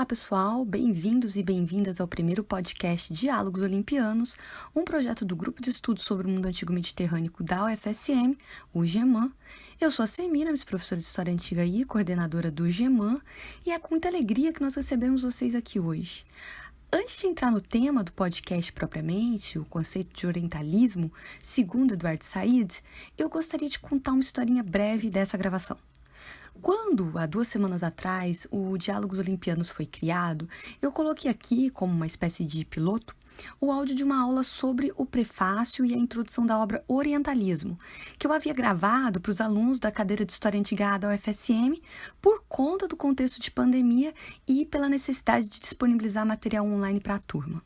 Olá, pessoal! Bem-vindos e bem-vindas ao primeiro podcast Diálogos Olimpianos, um projeto do Grupo de Estudos sobre o Mundo Antigo Mediterrâneo da UFSM, o GEMAN. Eu sou a Semiramis, professora de História Antiga e coordenadora do GEMAN, e é com muita alegria que nós recebemos vocês aqui hoje. Antes de entrar no tema do podcast propriamente, o conceito de orientalismo, segundo Eduardo Said, eu gostaria de contar uma historinha breve dessa gravação. Quando, há 2 semanas atrás, o Diálogos Olimpianos foi criado, eu coloquei aqui, como uma espécie de piloto, o áudio de uma aula sobre o prefácio e a introdução da obra Orientalismo, que eu havia gravado para os alunos da cadeira de História Antiga da UFSM por conta do contexto de pandemia e pela necessidade de disponibilizar material online para a turma.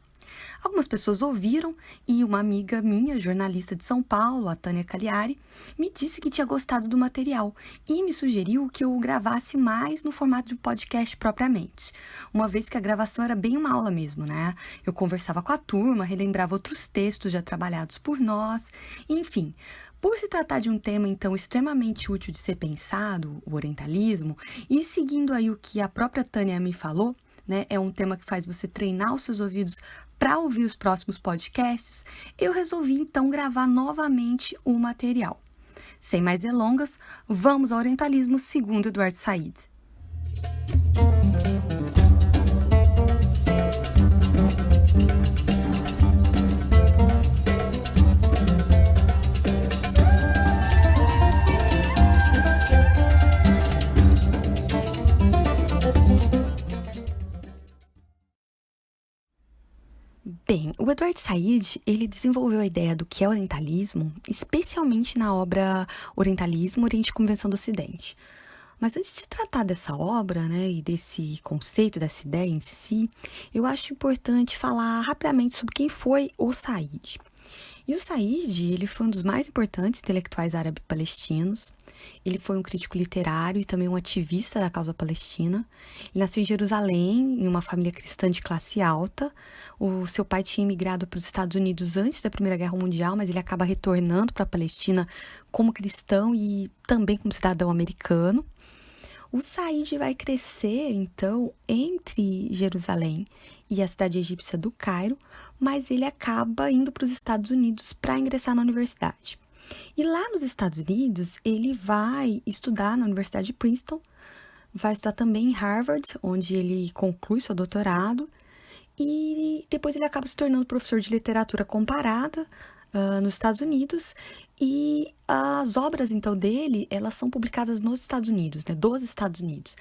Algumas pessoas ouviram e uma amiga minha, jornalista de São Paulo, a Tânia Cagliari, me disse que tinha gostado do material e me sugeriu que eu o gravasse mais no formato de podcast propriamente, uma vez que a gravação era bem uma aula mesmo, né? Eu conversava com a turma, relembrava outros textos já trabalhados por nós, enfim. Por se tratar de um tema, então, extremamente útil de ser pensado, o orientalismo, e seguindo aí o que a própria Tânia me falou, né, é um tema que faz você treinar os seus ouvidos para ouvir os próximos podcasts, eu resolvi então gravar novamente o material. Sem mais delongas, vamos ao orientalismo segundo Eduardo Said. Bem, o Eduardo Said, ele desenvolveu a ideia do que é orientalismo, especialmente na obra Orientalismo, Oriente e Convenção do Ocidente. Mas antes de tratar dessa obra, né, e desse conceito, dessa ideia em si, eu acho importante falar rapidamente sobre quem foi o Said. E o Said, ele foi um dos mais importantes intelectuais árabe-palestinos. Ele foi um crítico literário e também um ativista da causa palestina. Ele nasceu em Jerusalém, em uma família cristã de classe alta. O seu pai tinha emigrado para os Estados Unidos antes da Primeira Guerra Mundial, mas ele acaba retornando para a Palestina como cristão e também como cidadão americano. O Said vai crescer, então, entre Jerusalém e a cidade egípcia do Cairo, mas ele acaba indo para os Estados Unidos para ingressar na universidade. E lá nos Estados Unidos, ele vai estudar na Universidade de Princeton, vai estudar também em Harvard, onde ele conclui seu doutorado, e depois ele acaba se tornando professor de literatura comparada nos Estados Unidos, e as obras, então, dele, elas são publicadas nos Estados Unidos, né, dos Estados Unidos.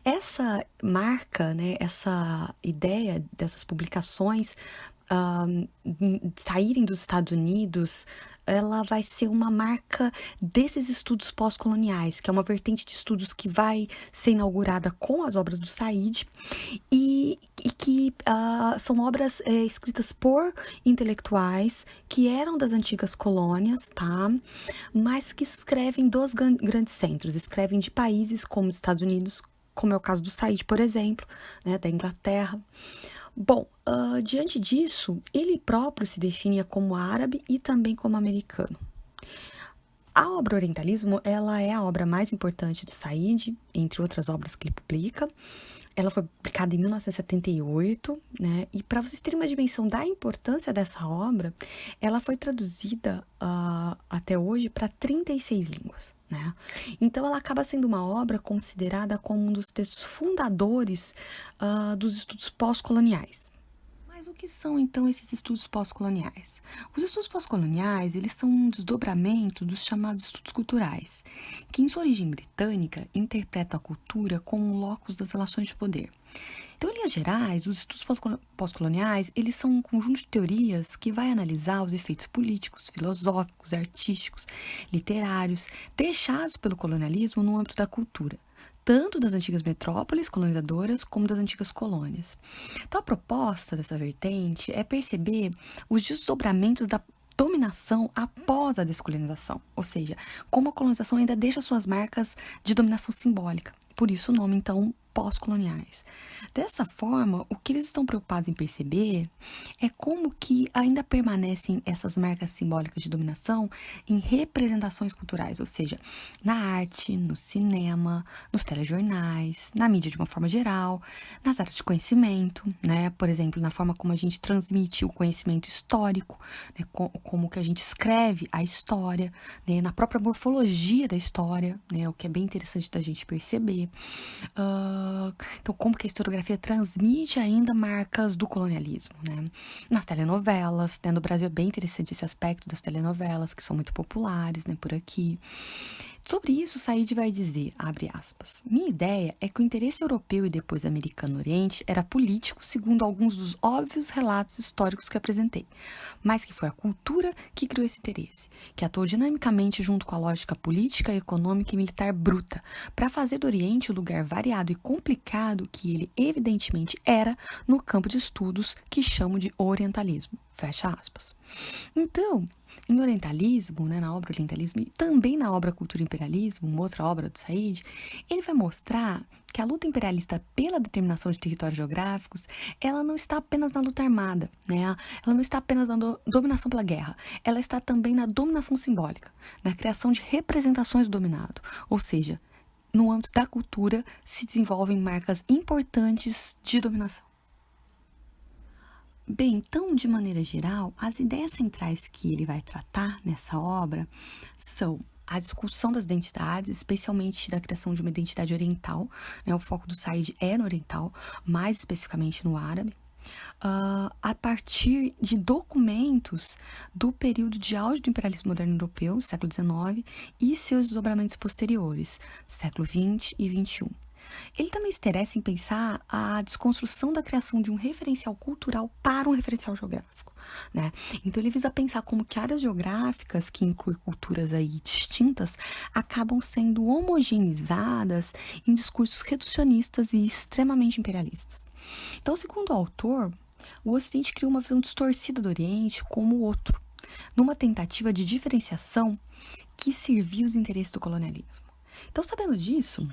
Essa marca, né, essa ideia dessas publicações saírem dos Estados Unidos, ela vai ser uma marca desses estudos pós-coloniais, que é uma vertente de estudos que vai ser inaugurada com as obras do Said e que são obras escritas por intelectuais que eram das antigas colônias, tá? Mas que escrevem dos grandes centros, escrevem de países como os Estados Unidos, como é o caso do Said, por exemplo, né, da Inglaterra. Bom, diante disso, ele próprio se definia como árabe e também como americano. A obra Orientalismo, ela é a obra mais importante do Said, entre outras obras que ele publica. Ela foi publicada em 1978, né? E para vocês terem uma dimensão da importância dessa obra, ela foi traduzida até hoje para 36 línguas, né? Então, ela acaba sendo uma obra considerada como um dos textos fundadores dos estudos pós-coloniais. Mas o que são, então, esses estudos pós-coloniais? Os estudos pós-coloniais, eles são um desdobramento dos chamados estudos culturais, que, em sua origem britânica, interpretam a cultura como um locus das relações de poder. Então, em linhas gerais, os estudos pós-coloniais, eles são um conjunto de teorias que vai analisar os efeitos políticos, filosóficos, artísticos, literários, deixados pelo colonialismo no âmbito da cultura, tanto das antigas metrópoles colonizadoras como das antigas colônias. Então, a proposta dessa vertente é perceber os desdobramentos da dominação após a descolonização, ou seja, como a colonização ainda deixa suas marcas de dominação simbólica. Por isso o nome, então, pós-coloniais. Dessa forma, o que eles estão preocupados em perceber é como que ainda permanecem essas marcas simbólicas de dominação em representações culturais, ou seja, na arte, no cinema, nos telejornais, na mídia de uma forma geral, nas áreas de conhecimento, né? Por exemplo, na forma como a gente transmite o conhecimento histórico, né? Como que a gente escreve a história, né? Na própria morfologia da história, né? O que é bem interessante da gente perceber. Então, como que a historiografia transmite ainda marcas do colonialismo, né? Nas telenovelas, né? No Brasil é bem interessante esse aspecto das telenovelas, que são muito populares, né? Por aqui. Sobre isso, Said vai dizer, abre aspas, minha ideia é que o interesse europeu e depois americano no Oriente era político, segundo alguns dos óbvios relatos históricos que apresentei, mas que foi a cultura que criou esse interesse, que atuou dinamicamente junto com a lógica política, econômica e militar bruta, para fazer do Oriente o lugar variado e complicado que ele evidentemente era no campo de estudos que chamo de orientalismo. Fecha aspas. Então, em Orientalismo, né, na obra Orientalismo, e também na obra Cultura e Imperialismo, uma outra obra do Said, ele vai mostrar que a luta imperialista pela determinação de territórios geográficos, ela não está apenas na luta armada, né? Ela não está apenas na dominação pela guerra, ela está também na dominação simbólica, na criação de representações do dominado, ou seja, no âmbito da cultura se desenvolvem marcas importantes de dominação. Bem, então, de maneira geral, as ideias centrais que ele vai tratar nessa obra são a discussão das identidades, especialmente da criação de uma identidade oriental, né? O foco do Said é no oriental, mais especificamente no árabe, a partir de documentos do período de auge do imperialismo moderno europeu, século XIX, e seus desdobramentos posteriores, século XX e XXI. Ele também se interessa em pensar a desconstrução da criação de um referencial cultural para um referencial geográfico, né? Então ele visa pensar como que áreas geográficas, que incluem culturas aí distintas, acabam sendo homogeneizadas em discursos reducionistas e extremamente imperialistas. Então, segundo o autor, o Ocidente criou uma visão distorcida do Oriente como o outro, numa tentativa de diferenciação que servia os interesses do colonialismo. Então, sabendo disso,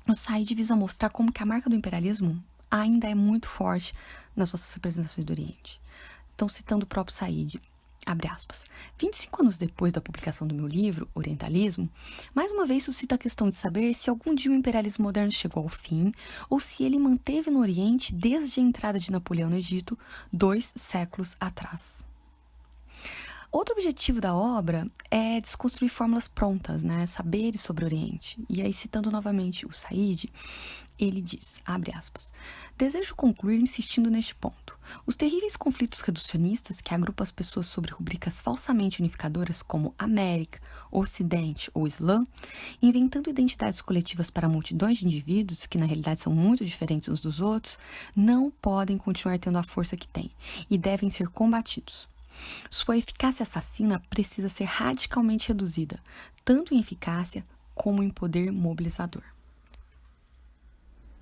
o Said visa mostrar como que a marca do imperialismo ainda é muito forte nas nossas representações do Oriente. Então, citando o próprio Said, abre aspas, 25 anos depois da publicação do meu livro, Orientalismo, mais uma vez suscita a questão de saber se algum dia o imperialismo moderno chegou ao fim ou se ele manteve no Oriente desde a entrada de Napoleão no Egito 2 séculos atrás. Outro objetivo da obra é desconstruir fórmulas prontas, né, saberes sobre o Oriente. E aí, citando novamente o Said, ele diz, abre aspas, desejo concluir insistindo neste ponto. Os terríveis conflitos reducionistas que agrupam as pessoas sobre rubricas falsamente unificadoras como América, Ocidente ou Islã, inventando identidades coletivas para multidões de indivíduos que na realidade são muito diferentes uns dos outros, não podem continuar tendo a força que têm e devem ser combatidos. Sua eficácia assassina precisa ser radicalmente reduzida, tanto em eficácia como em poder mobilizador.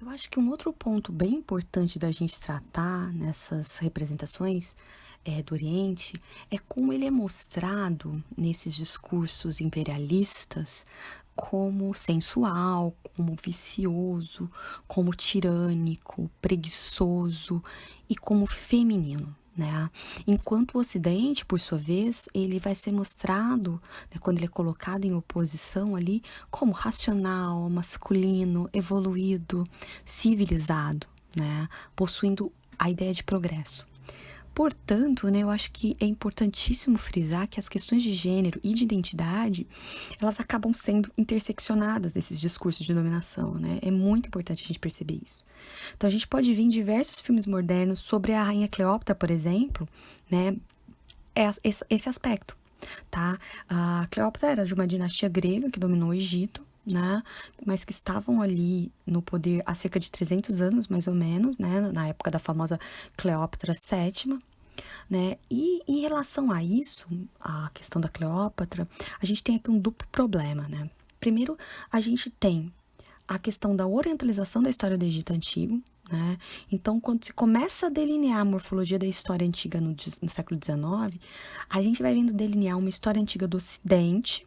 Eu acho que um outro ponto bem importante da gente tratar nessas representações do Oriente é como ele é mostrado nesses discursos imperialistas como sensual, como vicioso, como tirânico, preguiçoso e como feminino. Né? Enquanto o Ocidente, por sua vez, ele vai ser mostrado, né, quando ele é colocado em oposição ali, como racional, masculino, evoluído, civilizado, né? Possuindo a ideia de progresso. Portanto, né, eu acho que é importantíssimo frisar que as questões de gênero e de identidade, elas acabam sendo interseccionadas nesses discursos de dominação, né? É muito importante a gente perceber isso. Então, a gente pode ver em diversos filmes modernos sobre a rainha Cleópatra, por exemplo, né, esse aspecto, tá? A Cleópatra era de uma dinastia grega que dominou o Egito, né, mas que estavam ali no poder há cerca de 300 anos, mais ou menos, né, na época da famosa Cleópatra VII, né, e em relação a isso, a questão da Cleópatra, a gente tem aqui um duplo problema, né. Primeiro, a gente tem a questão da orientalização da história do Egito Antigo, né, então quando se começa a delinear a morfologia da história antiga no século XIX, a gente vai vendo delinear uma história antiga do Ocidente,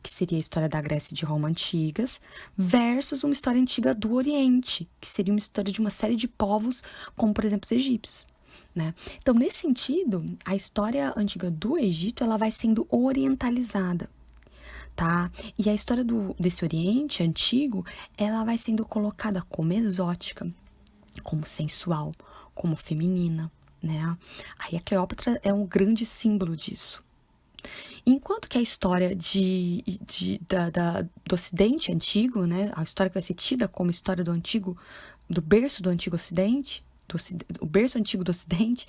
que seria a história da Grécia e de Roma antigas, versus uma história antiga do Oriente, que seria uma história de uma série de povos, como por exemplo os egípcios. Né? Então, nesse sentido, a história antiga do Egito ela vai sendo orientalizada. Tá? E a história desse Oriente antigo, ela vai sendo colocada como exótica, como sensual, como feminina, né? Aí a Cleópatra é um grande símbolo disso. Enquanto que a história do Ocidente antigo, né? A história que vai ser tida como história do berço do antigo Ocidente, o berço antigo do Ocidente,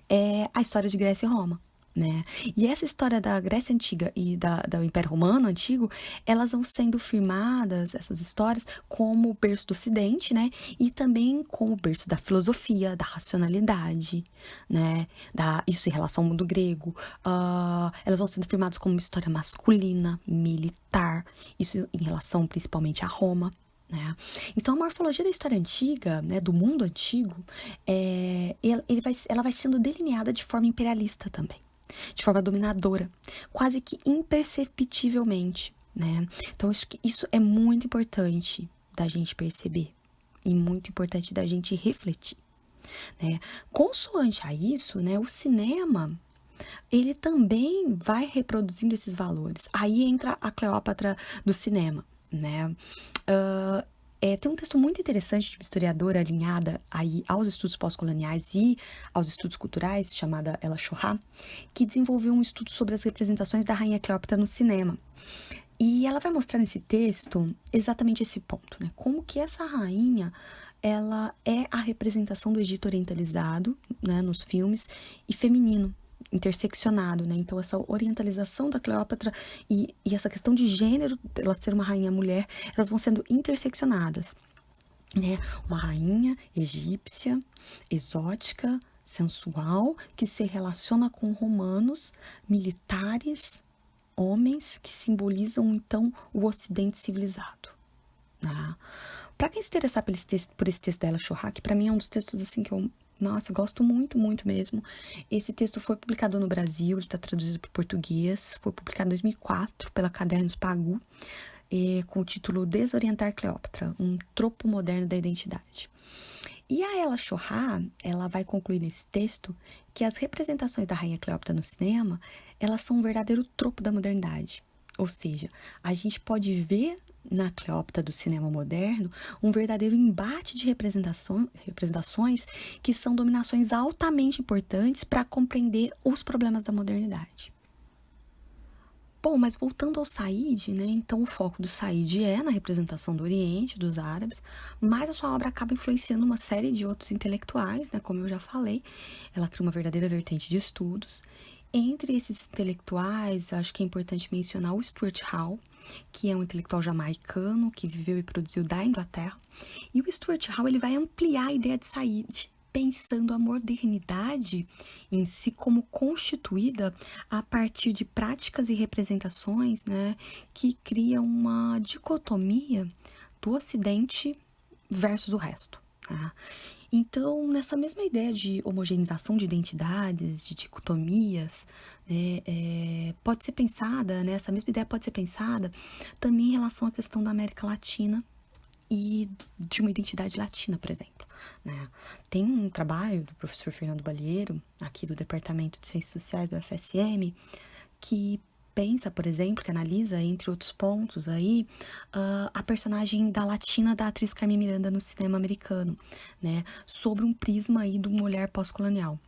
é a história de Grécia e Roma. Né? E essa história da Grécia Antiga e do Império Romano Antigo, elas vão sendo firmadas, essas histórias, como o berço do Ocidente, né? E também como o berço da filosofia, da racionalidade, né? Isso em relação ao mundo grego. Elas vão sendo firmadas como uma história masculina, militar, isso em relação principalmente a Roma. Né? Então, a morfologia da história antiga, né, do mundo antigo, ela vai sendo delineada de forma imperialista também, de forma dominadora, quase que imperceptivelmente, né? Então, isso é muito importante da gente perceber e muito importante da gente refletir, né? Consoante a isso, né, o cinema, ele também vai reproduzindo esses valores. Aí entra a Cleópatra do cinema, né? Tem um texto muito interessante de uma historiadora alinhada aí aos estudos pós-coloniais e aos estudos culturais, chamada Ela Chorá, que desenvolveu um estudo sobre as representações da Rainha Cleópatra no cinema. E ela vai mostrar nesse texto exatamente esse ponto, né? Como que essa rainha, ela é a representação do Egito orientalizado, né, nos filmes, e feminino, interseccionado, né? Então, essa orientalização da Cleópatra e essa questão de gênero, ela ser uma rainha mulher, elas vão sendo interseccionadas, né? Uma rainha egípcia, exótica, sensual, que se relaciona com romanos, militares, homens que simbolizam, então, o Ocidente civilizado. Né? Para quem se interessar por esse texto dela, Chorá, que para mim é um dos textos assim que eu gosto muito, muito mesmo. Esse texto foi publicado no Brasil, ele está traduzido para o português, foi publicado em 2004 pela Cadernos Pagu, com o título Desorientar Cleópatra, um tropo moderno da identidade. E a Ela Chorá, ela vai concluir nesse texto que as representações da Rainha Cleópatra no cinema, elas são um verdadeiro tropo da modernidade. Ou seja, a gente pode ver na Cleópatra do cinema moderno um verdadeiro embate de representações que são dominações altamente importantes para compreender os problemas da modernidade. Bom, mas voltando ao Said, né? Então o foco do Said é na representação do Oriente, dos árabes, mas a sua obra acaba influenciando uma série de outros intelectuais, né? Como eu já falei, ela cria uma verdadeira vertente de estudos. Entre esses intelectuais, acho que é importante mencionar o Stuart Hall, que é um intelectual jamaicano que viveu e produziu da Inglaterra. E o Stuart Hall ele vai ampliar a ideia de Said, pensando a modernidade em si como constituída a partir de práticas e representações, né, que criam uma dicotomia do Ocidente versus o resto. Tá? Então, nessa mesma ideia de homogeneização de identidades, de dicotomias, né, pode ser pensada, né, essa mesma ideia pode ser pensada também em relação à questão da América Latina e de uma identidade latina, por exemplo. Né? Tem um trabalho do professor Fernando Balieiro, aqui do Departamento de Ciências Sociais do UFSM, que pensa, por exemplo, que analisa, entre outros pontos aí, a personagem da latina da atriz Carmen Miranda no cinema americano, né, sobre um prisma aí do mulher pós-colonial.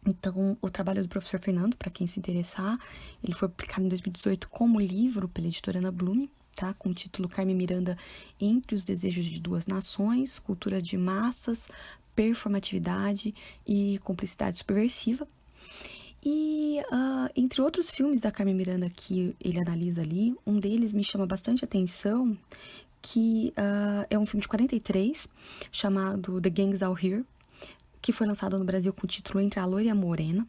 Então, o trabalho do professor Fernando, para quem se interessar, ele foi publicado em 2018 como livro pela editora Ana Blume, tá, com o título Carmen Miranda Entre os Desejos de Duas Nações, Cultura de Massas, Performatividade e Cumplicidade Subversiva. E entre outros filmes da Carmen Miranda que ele analisa ali, um deles me chama bastante atenção, que é um filme de 43, chamado The Gangs All Here, que foi lançado no Brasil com o título Entre a Loira e a Morena.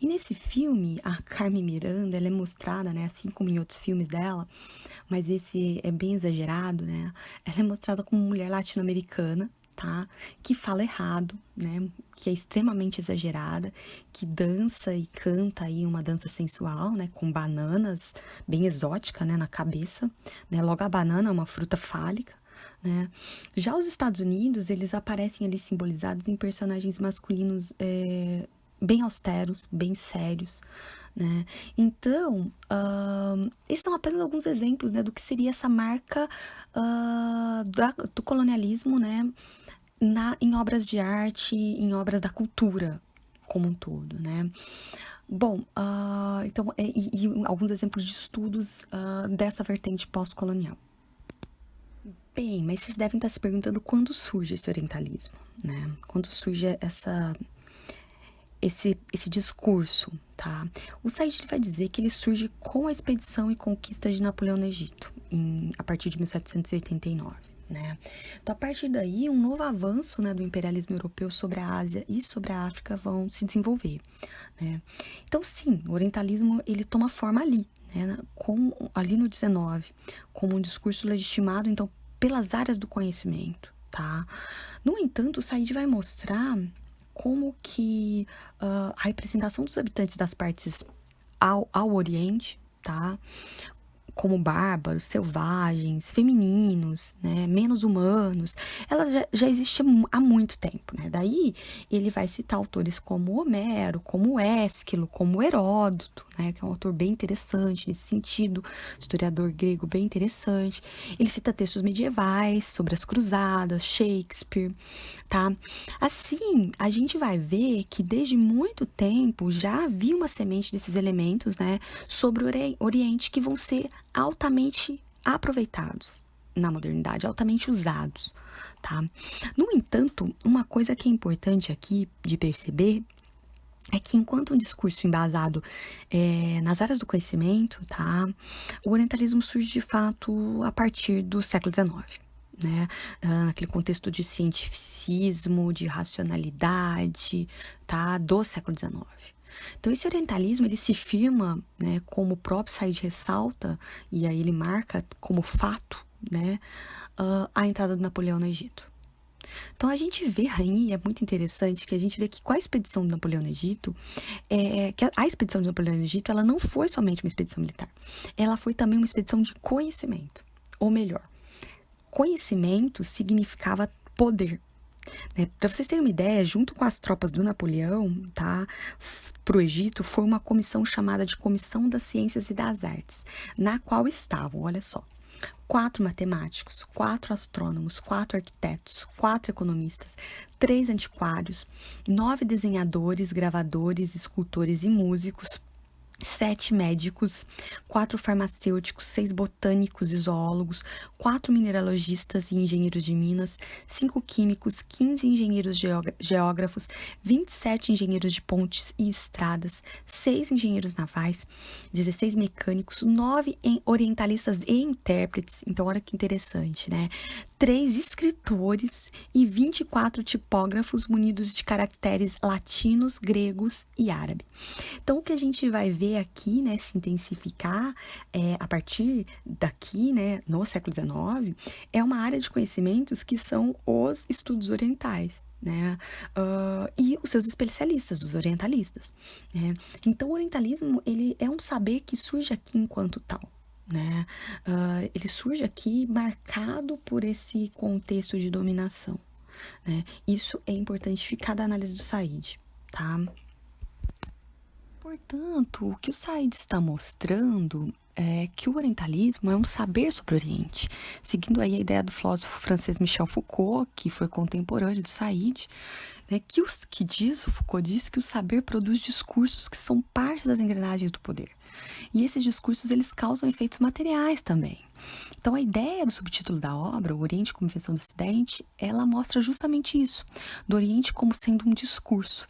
E nesse filme, a Carmen Miranda, ela é mostrada, né, assim como em outros filmes dela, mas esse é bem exagerado, né? Ela é mostrada como mulher latino-americana, tá? Que fala errado, né? Que é extremamente exagerada, que dança e canta aí uma dança sensual, né? Com bananas, bem exótica, né? Na cabeça, né? Logo a banana é uma fruta fálica, né? Já os Estados Unidos, eles aparecem ali simbolizados em personagens masculinos bem austeros, bem sérios, né? Então, esses são apenas alguns exemplos, né, do que seria essa marca do colonialismo, né, em obras de arte, em obras da cultura como um todo, né? Bom, então, e alguns exemplos de estudos dessa vertente pós-colonial. Bem, mas vocês devem estar se perguntando quando surge esse orientalismo, né? Quando surge esse discurso, tá? O Said vai dizer que ele surge com a expedição e conquista de Napoleão no Egito, a partir de 1789. Né? Então, a partir daí, um novo avanço, né, do imperialismo europeu sobre a Ásia e sobre a África vão se desenvolver. Né? Então, sim, o orientalismo ele toma forma ali, né, ali no 19, como um discurso legitimado, então, pelas áreas do conhecimento. Tá? No entanto, o Said vai mostrar como que a representação dos habitantes das partes ao Oriente, tá? Como bárbaros, selvagens, femininos, né, menos humanos, ela já existe há muito tempo, né? Daí ele vai citar autores como Homero, como Ésquilo, como Heródoto, né, que é um autor bem interessante nesse sentido, historiador grego bem interessante. Ele cita textos medievais sobre as cruzadas, Shakespeare, tá? Assim, a gente vai ver que desde muito tempo já havia uma semente desses elementos, né, sobre o Oriente que vão ser altamente aproveitados na modernidade, altamente usados, tá? No entanto, uma coisa que é importante aqui de perceber é que enquanto um discurso embasado nas áreas do conhecimento, tá, o orientalismo surge de fato a partir do século XIX. Né? Naquele contexto de cientificismo, de racionalidade, tá? Do século XIX. Então, esse orientalismo, ele se firma, né, como o próprio Said ressalta, e aí ele marca como fato, né, a entrada do Napoleão no Egito. Então, a gente vê aí, é muito interessante, que a gente vê que com a expedição do Napoleão no Egito, que a expedição de Napoleão no Egito, ela não foi somente uma expedição militar, ela foi também uma expedição de conhecimento, ou melhor, conhecimento significava poder. Né? Para vocês terem uma ideia, junto com as tropas do Napoleão, tá, para o Egito, foi uma comissão chamada de Comissão das Ciências e das Artes, na qual estavam, olha só, 4 matemáticos, 4 astrônomos, 4 arquitetos, 4 economistas, 3 antiquários, 9 desenhadores, gravadores, escultores e músicos, 7 médicos, 4 farmacêuticos, 6 botânicos e zoólogos, 4 mineralogistas e engenheiros de minas, 5 químicos, 15 engenheiros geógrafos, 27 engenheiros de pontes e estradas, 6 engenheiros navais, 16 mecânicos, 9 orientalistas e intérpretes. Então, olha que interessante, né? 3 escritores e 24 tipógrafos munidos de caracteres latinos, gregos e árabe. Então, o que a gente vai ver aqui, né, se intensificar a partir daqui, né, no século XIX, é uma área de conhecimentos que são os estudos orientais. Né? E os seus especialistas, os orientalistas. Né? Então, o orientalismo ele é um saber que surge aqui enquanto tal. Né? Ele surge aqui marcado por esse contexto de dominação. Né? Isso é importante ficar da análise do Said. Tá? Portanto, o que o Said está mostrando é que o orientalismo é um saber sobre o Oriente, seguindo aí a ideia do filósofo francês Michel Foucault, que foi contemporâneo do Said, né, Foucault diz que o saber produz discursos que são parte das engrenagens do poder. E esses discursos, eles causam efeitos materiais também. Então, a ideia do subtítulo da obra, O Oriente como Invenção do Ocidente, ela mostra justamente isso, do Oriente como sendo um discurso.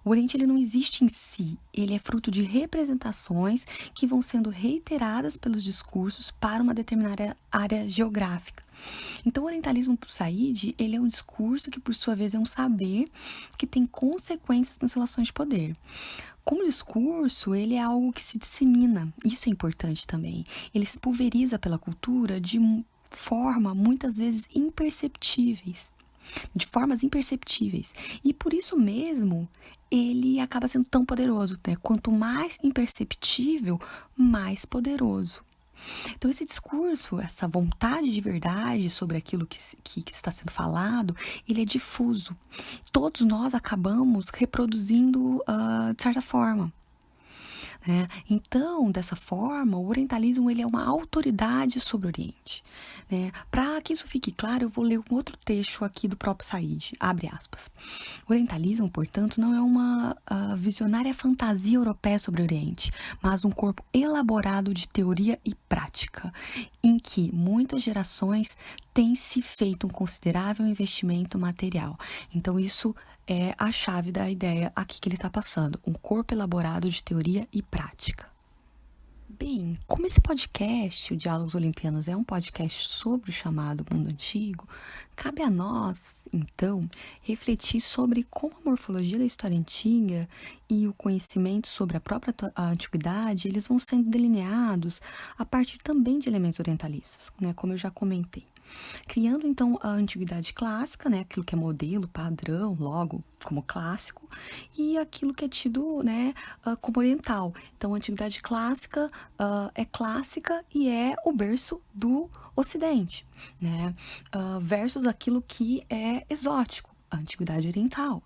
O Oriente ele não existe em si, ele é fruto de representações que vão sendo reiteradas pelos discursos para uma determinada área geográfica. Então, o orientalismo para o Said, ele é um discurso que, por sua vez, é um saber que tem consequências nas relações de poder. Como discurso, ele é algo que se dissemina, isso é importante também. Ele se pulveriza pela cultura de forma, muitas vezes, imperceptíveis. de formas imperceptíveis. E por isso mesmo, ele acaba sendo tão poderoso, né? Quanto mais imperceptível, mais poderoso. Então, esse discurso, essa vontade de verdade sobre aquilo que está sendo falado, ele é difuso. Todos nós acabamos reproduzindo de certa forma. Né? Então, dessa forma, o orientalismo ele é uma autoridade sobre o Oriente. Né? Para que isso fique claro, eu vou ler um outro trecho aqui do próprio Said, abre aspas. O orientalismo, portanto, não é uma visionária fantasia europeia sobre o Oriente, mas um corpo elaborado de teoria e prática, em que muitas gerações têm se feito um considerável investimento material. Então, isso é a chave da ideia aqui que ele está passando, um corpo elaborado de teoria e prática. Bem, como esse podcast, o Diálogos Olimpianos, é um podcast sobre o chamado mundo antigo, cabe a nós, então, refletir sobre como a morfologia da história antiga e o conhecimento sobre a própria antiguidade, eles vão sendo delineados a partir também de elementos orientalistas, né, como eu já comentei. Criando, então, a antiguidade clássica, né, aquilo que é modelo, padrão, logo, como clássico, e aquilo que é tido, né, como oriental. Então, a antiguidade clássica é clássica e é o berço do Ocidente, né, versus aquilo que é exótico, a antiguidade oriental.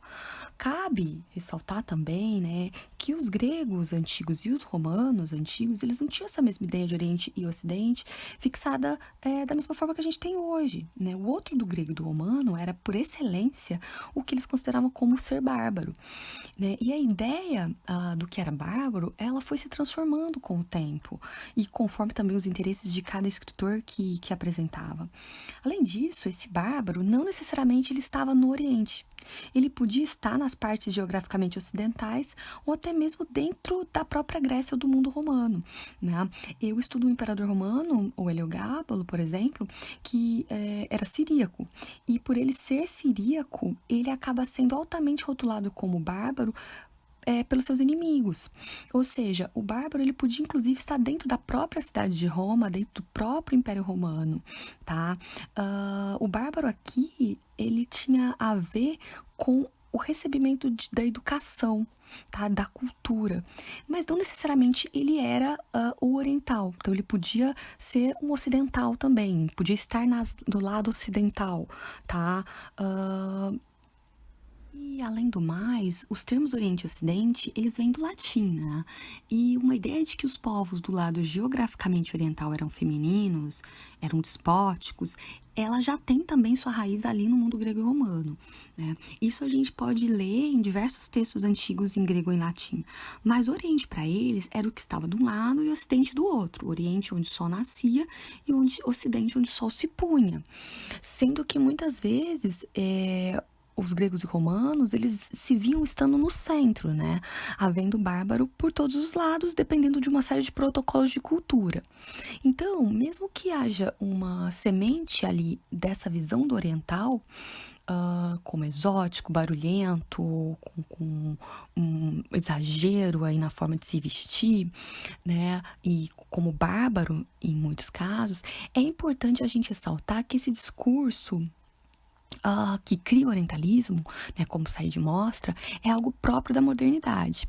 Cabe ressaltar também, né, que os gregos antigos e os romanos antigos, eles não tinham essa mesma ideia de Oriente e Ocidente fixada da mesma forma que a gente tem hoje, né? O outro do grego e do romano era, por excelência, o que eles consideravam como ser bárbaro, né? E a ideia do que era bárbaro, ela foi se transformando com o tempo e conforme também os interesses de cada escritor que apresentava. Além disso, esse bárbaro não necessariamente ele estava no Oriente. Ele podia estar nas partes geograficamente ocidentais ou até mesmo dentro da própria Grécia ou do mundo romano, né? Eu estudo um imperador romano, o Heliogábalo, por exemplo, que era siríaco. E por ele ser siríaco, ele acaba sendo altamente rotulado como bárbaro pelos seus inimigos. Ou seja, o bárbaro ele podia inclusive estar dentro da própria cidade de Roma, dentro do próprio Império Romano, tá? O bárbaro aqui, ele tinha a ver com o recebimento da educação, tá? Da cultura, mas não necessariamente ele era o oriental, então ele podia ser um ocidental também, podia estar do lado ocidental, tá? E, além do mais, os termos Oriente e Ocidente, eles vêm do latim, né? E uma ideia de que os povos do lado geograficamente oriental eram femininos, eram despóticos, ela já tem também sua raiz ali no mundo grego e romano, né? Isso a gente pode ler em diversos textos antigos em grego e em latim. Mas Oriente para eles era o que estava de um lado e Ocidente do outro. Oriente onde o sol nascia e Ocidente onde o sol se punha. Sendo que muitas vezes os gregos e romanos, eles se viam estando no centro, né? Havendo bárbaro por todos os lados, dependendo de uma série de protocolos de cultura. Então, mesmo que haja uma semente ali dessa visão do oriental, como exótico, barulhento, com um exagero aí na forma de se vestir, né? E como bárbaro, em muitos casos, é importante a gente ressaltar que esse discurso que cria o orientalismo, né, como Said mostra, é algo próprio da modernidade,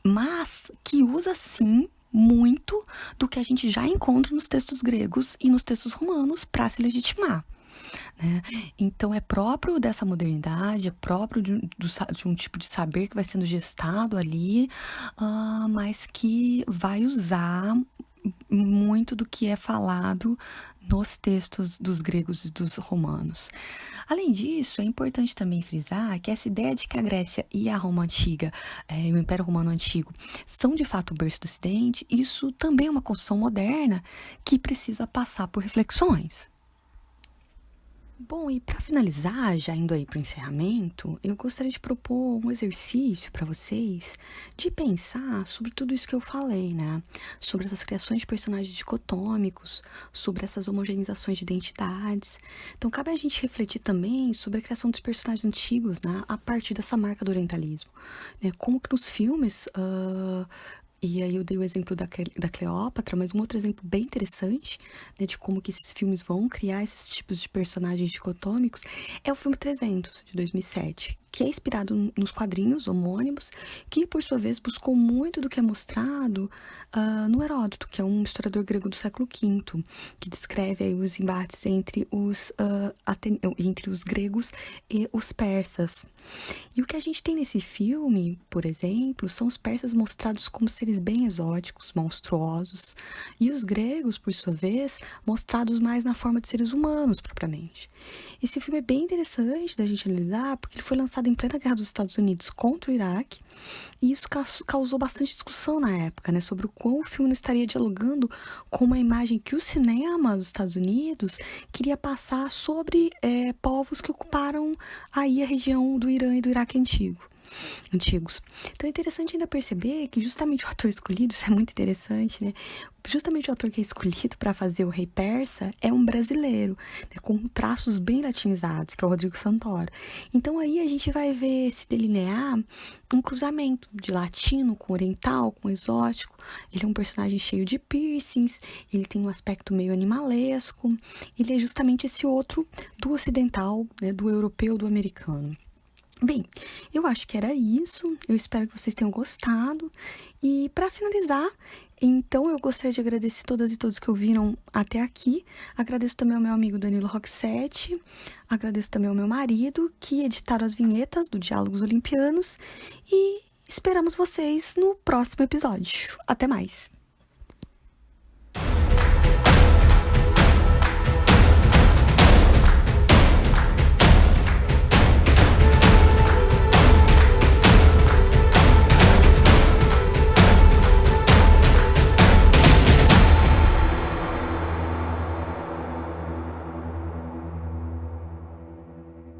mas que usa sim muito do que a gente já encontra nos textos gregos e nos textos romanos para se legitimar. Né? Então é próprio dessa modernidade, é próprio de um tipo de saber que vai sendo gestado ali, mas que vai usar muito do que é falado nos textos dos gregos e dos romanos. Além disso, é importante também frisar que essa ideia de que a Grécia e a Roma Antiga, o Império Romano Antigo, são de fato o berço do Ocidente, isso também é uma construção moderna que precisa passar por reflexões. Bom, e para finalizar, já indo aí para o encerramento, eu gostaria de propor um exercício para vocês de pensar sobre tudo isso que eu falei, né? Sobre essas criações de personagens dicotômicos, sobre essas homogeneizações de identidades. Então, cabe a gente refletir também sobre a criação dos personagens antigos, né? A partir dessa marca do orientalismo. Né? Como que nos filmes E aí eu dei o exemplo da Cleópatra, mas um outro exemplo bem interessante, né, de como que esses filmes vão criar esses tipos de personagens dicotômicos, é o filme 300, de 2007, que é inspirado nos quadrinhos homônimos, que por sua vez buscou muito do que é mostrado no Heródoto, que é um historiador grego do século V, que descreve aí os embates entre os gregos e os persas. E o que a gente tem nesse filme, por exemplo, são os persas mostrados como seres bem exóticos, monstruosos, e os gregos, por sua vez, mostrados mais na forma de seres humanos, propriamente. Esse filme é bem interessante da gente analisar, porque ele foi lançado em plena guerra dos Estados Unidos contra o Iraque, e isso causou bastante discussão na época, né, sobre o quão o filme não estaria dialogando com uma imagem que o cinema dos Estados Unidos queria passar sobre povos que ocuparam aí a região do Irã e do Iraque antigos. Então é interessante ainda perceber que justamente o ator escolhido, isso é muito interessante, né? Justamente o ator que é escolhido para fazer o rei persa é um brasileiro, né, com traços bem latinizados, que é o Rodrigo Santoro. Então aí a gente vai ver se delinear um cruzamento de latino com oriental, com exótico. Ele é um personagem cheio de piercings, ele tem um aspecto meio animalesco, ele é justamente esse outro do ocidental, né, do europeu, do americano. Bem, eu acho que era isso. Eu espero que vocês tenham gostado. E para finalizar, então eu gostaria de agradecer todas e todos que ouviram até aqui. Agradeço também ao meu amigo Danilo Roxette. Agradeço também ao meu marido, que editaram as vinhetas do Diálogos Olimpianos. E esperamos vocês no próximo episódio. Até mais!